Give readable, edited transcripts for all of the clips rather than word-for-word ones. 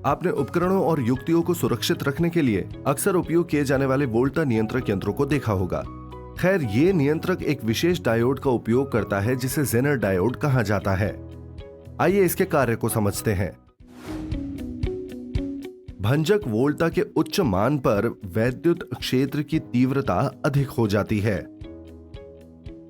आपने उपकरणों और युक्तियों को सुरक्षित रखने के लिए अक्सर उपयोग किए जाने वाले वोल्टा नियंत्रक यंत्रों को देखा होगा। खैर, ये नियंत्रक एक विशेष डायोड का उपयोग करता है जिसे जेनर डायोड कहा जाता है। आइए इसके कार्य को समझते हैं। भंजक वोल्टा के उच्च मान पर वैद्युत क्षेत्र की तीव्रता अधिक हो जाती है।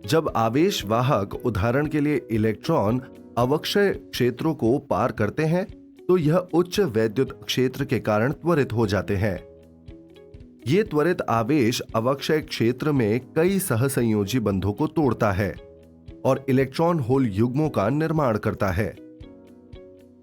जब आवेश वाहक, उदाहरण के लिए इलेक्ट्रॉन, अवक्षय क्षेत्रों को पार करते हैं तो यह उच्च वैद्युत क्षेत्र के कारण त्वरित हो जाते हैं। ये त्वरित आवेश अवक्षय क्षेत्र में कई सहसंयोजी बंधों को तोड़ता है और इलेक्ट्रॉन होल युग्मों का निर्माण करता है।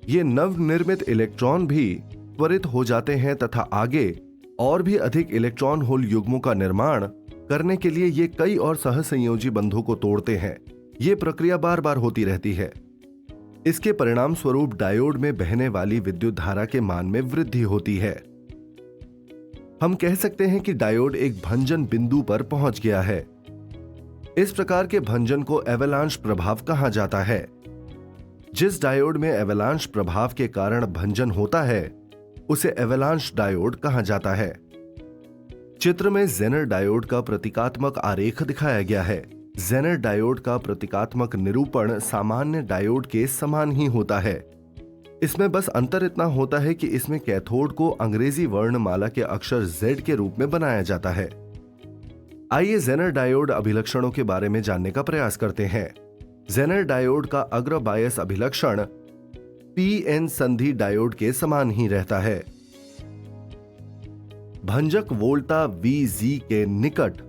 ये नवनिर्मित इलेक्ट्रॉन भी त्वरित हो जाते हैं तथा आगे और भी अधिक इलेक्ट्रॉन होल युग्मों का निर्माण करने के लिए ये कई और सहसंयोजी बंधों को तोड़ते हैं। ये प्रक्रिया बार बार होती रहती है। इसके परिणाम स्वरूप डायोड में बहने वाली विद्युत धारा के मान में वृद्धि होती है। हम कह सकते हैं कि डायोड एक भंजन बिंदु पर पहुंच गया है। इस प्रकार के भंजन को एवलांच प्रभाव कहा जाता है। जिस डायोड में एवलांच प्रभाव के कारण भंजन होता है उसे एवलांच डायोड कहा जाता है। चित्र में जेनर डायोड का प्रतीकात्मक आरेख दिखाया गया है। जेनर डायोड का प्रतीकात्मक निरूपण सामान्य डायोड के समान ही होता है। इसमें बस अंतर इतना होता है कि इसमें कैथोड को अंग्रेजी वर्णमाला के अक्षर Z के रूप में बनाया जाता है। आइए जेनर डायोड अभिलक्षणों के बारे में जानने का प्रयास करते हैं। जेनर डायोड का अग्र बायस अभिलक्षण पीएन संधि डायोड के समान ही रहता है। भंजक वोल्टा VG के निकट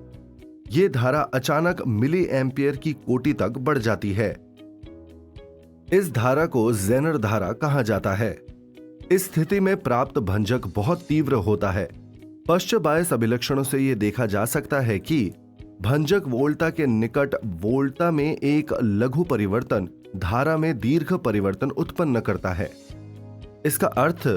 यह धारा अचानक मिली एम्पियर की कोटि तक बढ़ जाती है। इस धारा को जेनर धारा कहा जाता है। इस स्थिति में प्राप्त भंजक बहुत तीव्र होता है। पश्च बायस अभिलक्षणों से यह देखा जा सकता है कि भंजक वोल्टा के निकट वोल्टा में एक लघु परिवर्तन धारा में दीर्घ परिवर्तन उत्पन्न करता है। इसका अर्थ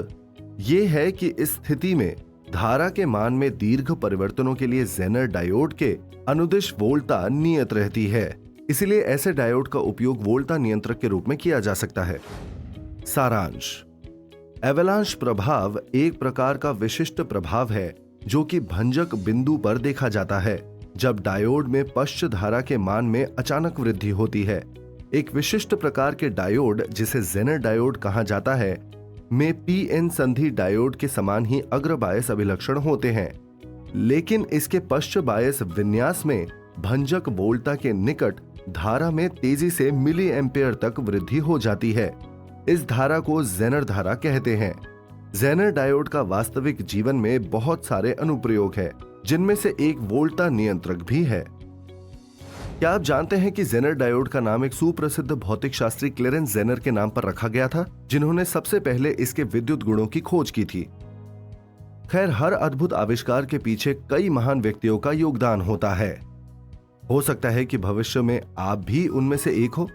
यह है कि इस स्थिति में धारा के मान में दीर्घ परिवर्तनों के लिए जेनर डायोड के अनुदिश वोल्टा नियत रहती है। इसलिए ऐसे डायोड का उपयोग वोल्टा नियंत्रक के रूप में किया जा सकता है। सारांश: एवलांच प्रभाव एक प्रकार का विशिष्ट प्रभाव है जो कि भंजक बिंदु पर देखा जाता है जब डायोड में पश्च धारा के मान में अचानक वृद्धि होती है। एक विशिष्ट प्रकार के डायोड जिसे जेनर डायोड कहा जाता है में पीएन संधि डायोड के समान ही अग्र बायस अभिलक्षण होते हैं, लेकिन इसके पश्च बायस विन्यास में भंजक वोल्टा के निकट धारा में तेजी से मिली एम्पियर तक वृद्धि हो जाती है। इस धारा को जेनर धारा कहते हैं। जेनर डायोड का वास्तविक जीवन में बहुत सारे अनुप्रयोग हैं, जिनमें से एक वोल्टा नियंत्रक भी है। क्या आप जानते हैं कि जेनर डायोड का नाम एक सुप्रसिद्ध भौतिक शास्त्री क्लेरेंस जेनर के नाम पर रखा गया था, जिन्होंने सबसे पहले इसके विद्युत गुणों की खोज की थी। खैर, हर अद्भुत आविष्कार के पीछे कई महान व्यक्तियों का योगदान होता है। हो सकता है कि भविष्य में आप भी उनमें से एक हो।